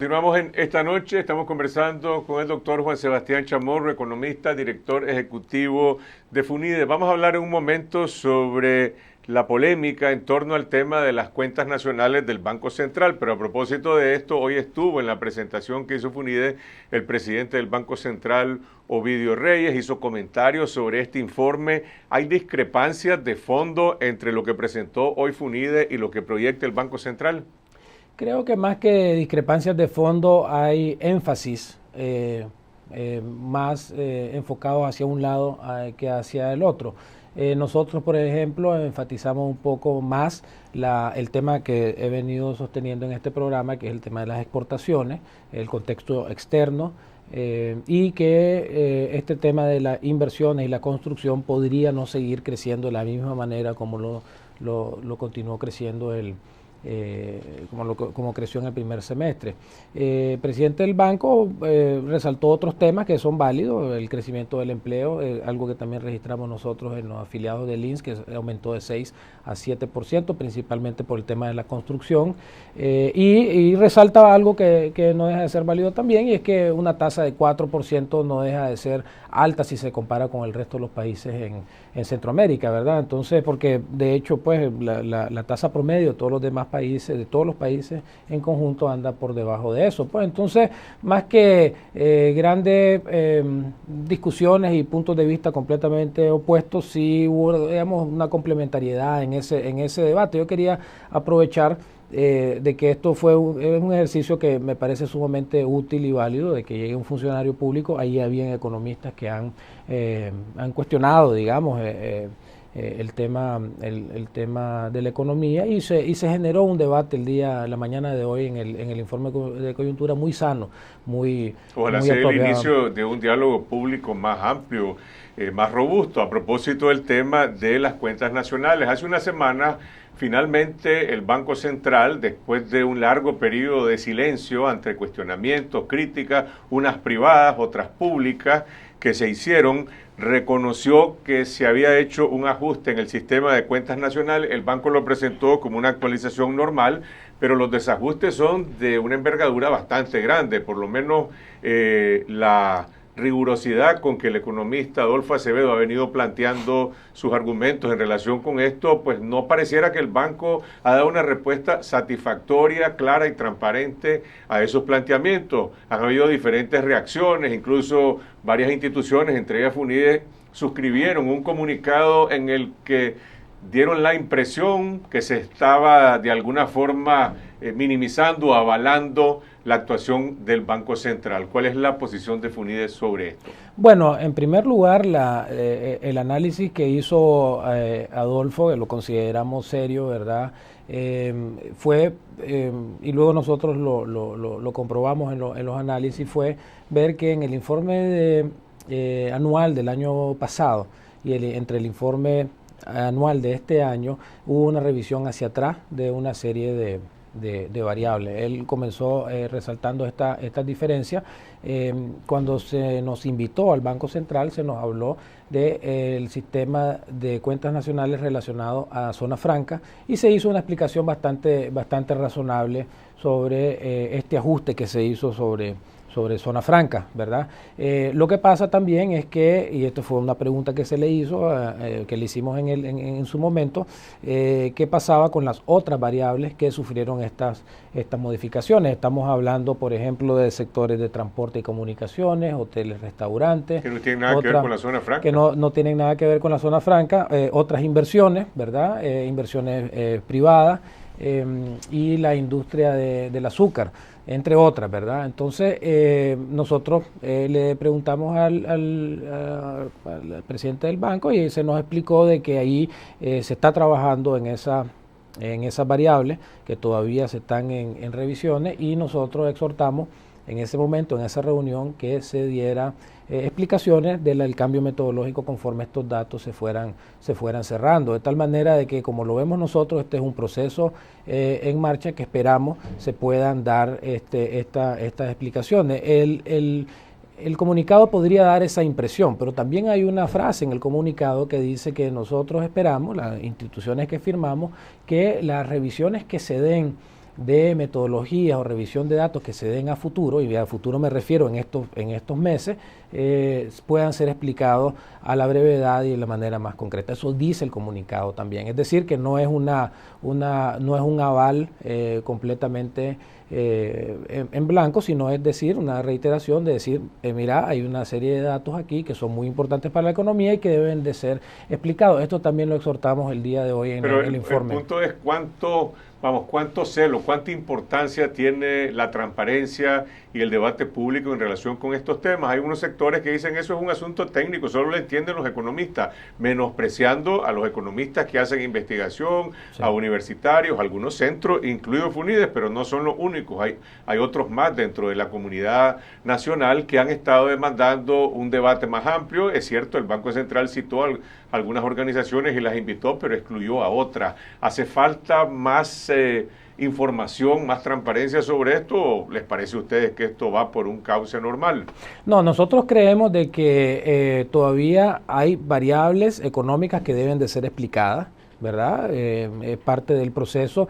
Continuamos en esta noche, estamos conversando con el doctor Juan Sebastián Chamorro, economista, director ejecutivo de FUNIDE. Vamos a hablar en un momento sobre la polémica en torno al tema de las cuentas nacionales del Banco Central, pero a propósito de esto, hoy estuvo en la presentación que hizo FUNIDE el presidente del Banco Central, Ovidio Reyes, hizo comentarios sobre este informe. ¿Hay discrepancias de fondo entre lo que presentó hoy FUNIDE y lo que proyecta el Banco Central? Creo que más que discrepancias de fondo hay énfasis más enfocados hacia un lado que hacia el otro. Nosotros, por ejemplo, enfatizamos un poco más el tema que he venido sosteniendo en este programa, que es el tema de las exportaciones, el contexto externo, y que este tema de las inversiones y la construcción podría no seguir creciendo de la misma manera como lo continuó creciendo como creció en el primer semestre. El presidente del banco resaltó otros temas que son válidos, el crecimiento del empleo, algo que también registramos nosotros en los afiliados del INSS, que aumentó de 6 a 7%, principalmente por el tema de la construcción, y resalta algo que no deja de ser válido también, y es que una tasa de 4% no deja de ser alta si se compara con el resto de los países en Centroamérica, ¿verdad? Entonces, porque de hecho, pues la tasa promedio de todos los demás países, de todos los países en conjunto, anda por debajo de eso. Pues entonces, más que grandes discusiones y puntos de vista completamente opuestos, sí hubo, digamos, una complementariedad en ese debate. Yo quería aprovechar de que esto fue un ejercicio que me parece sumamente útil y válido, de que llegue un funcionario público. Ahí habían economistas que han cuestionado, digamos, el tema de la economía, y se generó un debate la mañana de hoy en el informe de coyuntura muy sano, muy Ojalá muy sea el apropiado. inicio de un diálogo público más amplio, más robusto, a propósito del tema de las cuentas nacionales. Hace una semana, finalmente, el Banco Central, después de un largo periodo de silencio ante cuestionamientos, críticas, unas privadas, otras públicas, que se hicieron, reconoció que se había hecho un ajuste en el sistema de cuentas nacionales. El banco lo presentó como una actualización normal, pero los desajustes son de una envergadura bastante grande. Por lo menos la rigurosidad con que el economista Adolfo Acevedo ha venido planteando sus argumentos en relación con esto, pues no pareciera que el banco ha dado una respuesta satisfactoria, clara y transparente a esos planteamientos. Han habido diferentes reacciones, incluso varias instituciones, entre ellas FUNIDE, suscribieron un comunicado en el que dieron la impresión que se estaba de alguna forma minimizando, avalando la actuación del Banco Central. ¿Cuál es la posición de FUNIDE sobre esto? Bueno, en primer lugar, el análisis que hizo Adolfo, que lo consideramos serio, ¿verdad? Fue, y luego nosotros lo comprobamos en los análisis, fue ver que en el informe anual del año pasado y entre el informe anual de este año hubo una revisión hacia atrás de una serie de variables. Él comenzó resaltando estas diferencias. Cuando se nos invitó al Banco Central, se nos habló del sistema de cuentas nacionales relacionado a zona franca, y se hizo una explicación bastante razonable sobre este ajuste que se hizo sobre zona franca, ¿verdad? Lo que pasa también es que, y esto fue una pregunta que se le hizo, que le hicimos en su momento, ¿qué pasaba con las otras variables que sufrieron estas modificaciones? Estamos hablando, por ejemplo, de sectores de transporte y comunicaciones, hoteles, restaurantes. Que no tienen nada que ver con la zona franca. Que no tienen nada que ver con la zona franca, otras inversiones, ¿verdad? Inversiones privadas, y la industria del azúcar, entre otras, ¿verdad? Entonces, nosotros le preguntamos al presidente del banco, y se nos explicó de que ahí se está trabajando en esas variables que todavía se están en revisiones, y nosotros exhortamos en ese momento, en esa reunión, que se diera explicaciones del cambio metodológico conforme estos datos se fueran cerrando, de tal manera de que, como lo vemos nosotros, este es un proceso en marcha que esperamos se puedan dar estas explicaciones. El comunicado podría dar esa impresión, pero también hay una frase en el comunicado que dice que nosotros esperamos, las instituciones que firmamos, que las revisiones que se den de metodologías o revisión de datos que se den a futuro, y a futuro me refiero en estos meses, puedan ser explicados a la brevedad y de la manera más concreta. Eso dice el comunicado también. Es decir, que no es no es un aval completamente en blanco, sino es decir, una reiteración de decir, mira, hay una serie de datos aquí que son muy importantes para la economía y que deben de ser explicados. Esto también lo exhortamos el día de hoy en el informe. El punto es cuánto celo, cuánta importancia tiene la transparencia y el debate público en relación con estos temas. Hay unos sectores que dicen eso es un asunto técnico, solo lo entienden los economistas, menospreciando a los economistas que hacen investigación, sí, a universitarios, algunos centros, incluidos FUNIDES, pero no son los únicos. Hay otros más dentro de la comunidad nacional que han estado demandando un debate más amplio. Es cierto, el Banco Central citó algunas organizaciones y las invitó, pero excluyó a otras. ¿Hace falta más información, más transparencia sobre esto, o les parece a ustedes que esto va por un cauce normal? No, nosotros creemos de que todavía hay variables económicas que deben de ser explicadas, ¿verdad? Es parte del proceso.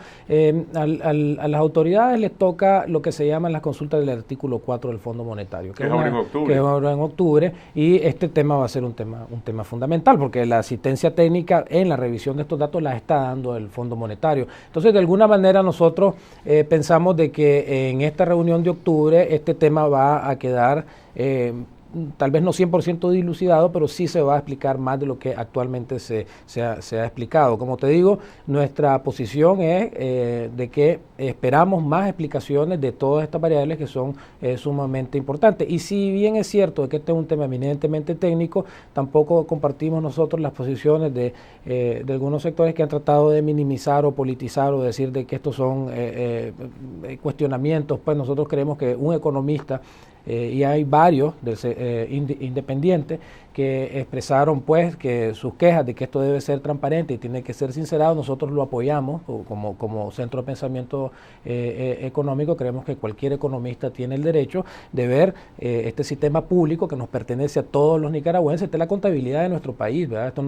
A las autoridades les toca lo que se llaman las consultas del artículo 4 del Fondo Monetario, que es ahora en octubre. Que es ahora en octubre, y este tema va a ser un tema fundamental, porque la asistencia técnica en la revisión de estos datos la está dando el Fondo Monetario. Entonces, de alguna manera nosotros pensamos de que en esta reunión de octubre este tema va a quedar tal vez no 100% dilucidado, pero sí se va a explicar más de lo que actualmente se ha explicado. Como te digo, nuestra posición es de que esperamos más explicaciones de todas estas variables que son sumamente importantes. Y si bien es cierto de que este es un tema eminentemente técnico, tampoco compartimos nosotros las posiciones de algunos sectores que han tratado de minimizar o politizar o decir de que estos son cuestionamientos. Pues nosotros creemos que un economista, y hay varios independientes que expresaron pues que sus quejas de que esto debe ser transparente y tiene que ser sincerado. Nosotros lo apoyamos como centro de pensamiento económico. Creemos que cualquier economista tiene el derecho de ver este sistema público que nos pertenece a todos los nicaragüenses. Esta es la contabilidad de nuestro país, ¿verdad? Esto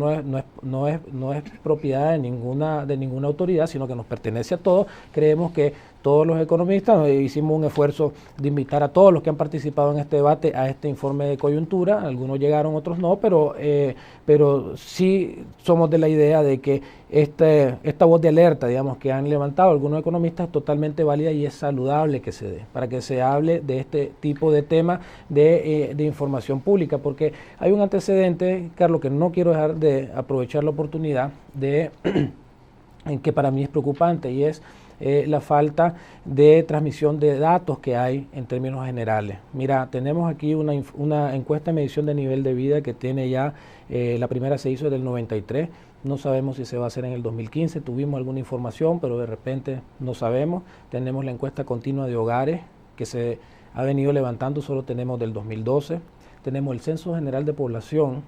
no es propiedad de ninguna autoridad, sino que nos pertenece a todos. Creemos que todos los economistas hicimos un esfuerzo de invitar a todos los que han participado en este debate a este informe de coyuntura. Algunos llegaron, otros no, pero sí somos de la idea de que esta voz de alerta, digamos, que han levantado algunos economistas es totalmente válida y es saludable que se dé, para que se hable de este tipo de temas de información pública, porque hay un antecedente, Carlos, que no quiero dejar de aprovechar la oportunidad en que para mí es preocupante, y es la falta de transmisión de datos que hay en términos generales. Mira, tenemos aquí una encuesta de medición de nivel de vida que tiene ya, la primera se hizo desde el 93, no sabemos si se va a hacer en el 2015, tuvimos alguna información, pero de repente no sabemos. Tenemos la encuesta continua de hogares que se ha venido levantando, solo tenemos del 2012. Tenemos el Censo General de Población,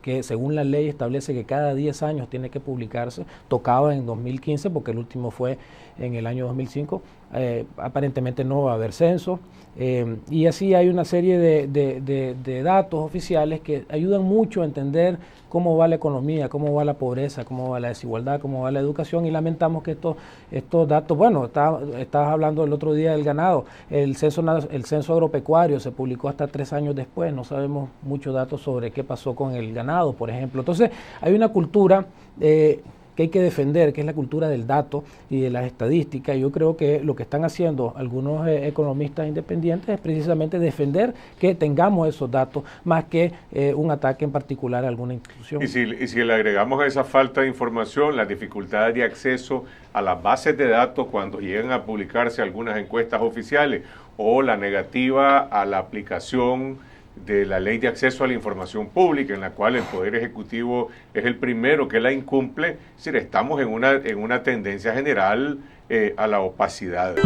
que según la ley establece que cada 10 años tiene que publicarse, tocaba en 2015 porque el último fue en el año 2005, aparentemente no va a haber censo, y así hay una serie de datos oficiales que ayudan mucho a entender cómo va la economía, cómo va la pobreza, cómo va la desigualdad, cómo va la educación, y lamentamos que estos datos, bueno, estabas hablando el otro día del ganado, el censo agropecuario se publicó hasta 3 años después, no sabemos muchos datos sobre qué pasó con el ganado, por ejemplo. Entonces, hay una cultura que hay que defender, que es la cultura del dato y de las estadísticas. Yo creo que lo que están haciendo algunos economistas independientes es precisamente defender que tengamos esos datos, más que un ataque en particular a alguna institución. Y si le agregamos a esa falta de información, las dificultades de acceso a las bases de datos cuando llegan a publicarse algunas encuestas oficiales, o la negativa a la aplicación de la Ley de Acceso a la Información Pública, en la cual el Poder Ejecutivo es el primero que la incumple, es decir, estamos en una tendencia general a la opacidad.